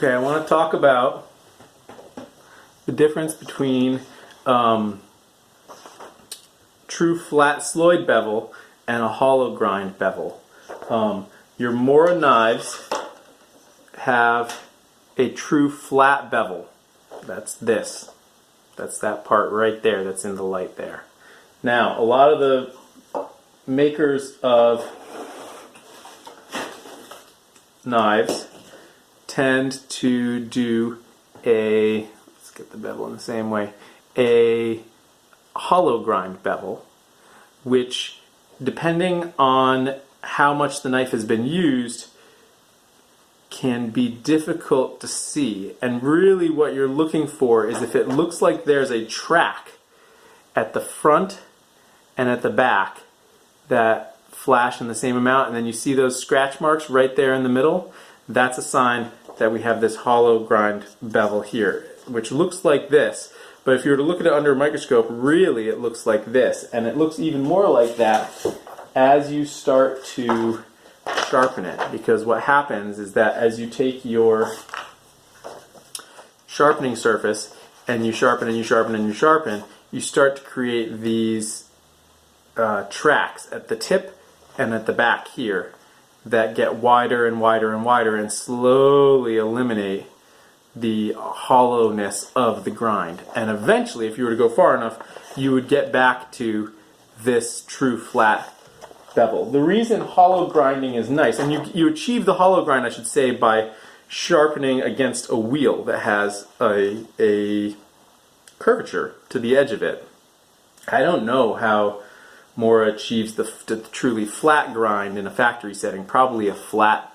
Okay, I want to talk about the difference between true flat sloyd bevel and a hollow grind bevel. Your Mora knives have a true flat bevel. That's this. That's that part right there that's in the light there. Now, a lot of the makers of knives tend to do let's get the bevel in the same way, a hollow grind bevel, which, depending on how much the knife has been used, can be difficult to see. And really what you're looking for is if it looks like there's a track at the front and at the back that flash in the same amount, and then you see those scratch marks right there in the middle, that's a sign that we have this hollow grind bevel here, which looks like this. But if you were to look at it under a microscope, really it looks like this. And it looks even more like that as you start to sharpen it, because what happens is that as you take your sharpening surface and you sharpen and you sharpen and you sharpen, you start to create these tracks at the tip and at the back here that get wider and wider and wider and slowly eliminate the hollowness of the grind. And eventually, if you were to go far enough, you would get back to this true flat bevel. The reason hollow grinding is nice, and you achieve the hollow grind, I should say, by sharpening against a wheel that has a curvature to the edge of it. I don't know how Mora achieves the truly flat grind in a factory setting, probably a flat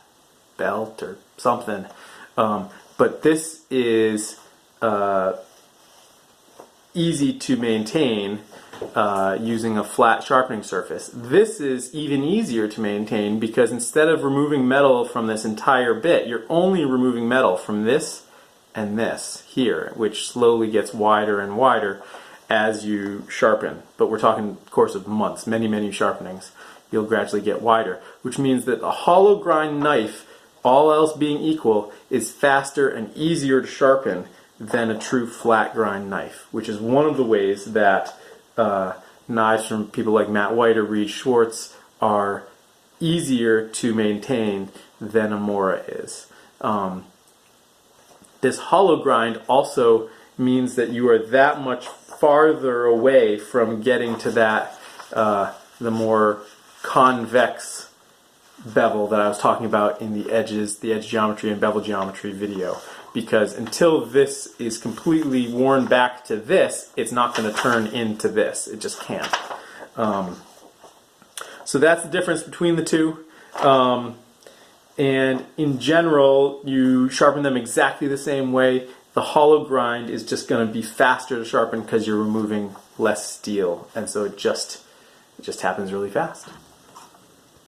belt or something. But this is easy to maintain using a flat sharpening surface. This is even easier to maintain because instead of removing metal from this entire bit, you're only removing metal from this and this here, which slowly gets wider and wider as you sharpen. But we're talking course of months, many, many sharpenings. You'll gradually get wider, which means that a hollow grind knife, all else being equal, is faster and easier to sharpen than a true flat grind knife, which is one of the ways that knives from people like Matt White or Reed Schwartz are easier to maintain than a Mora is. This hollow grind also means that you are that much farther away from getting to that the more convex bevel that I was talking about in the edges, the edge geometry and bevel geometry video. Because until this is completely worn back to this, it's not going to turn into this. It just can't. So that's the difference between the two. And in general, you sharpen them exactly the same way. The hollow grind is just going to be faster to sharpen because you're removing less steel, and so it just happens really fast.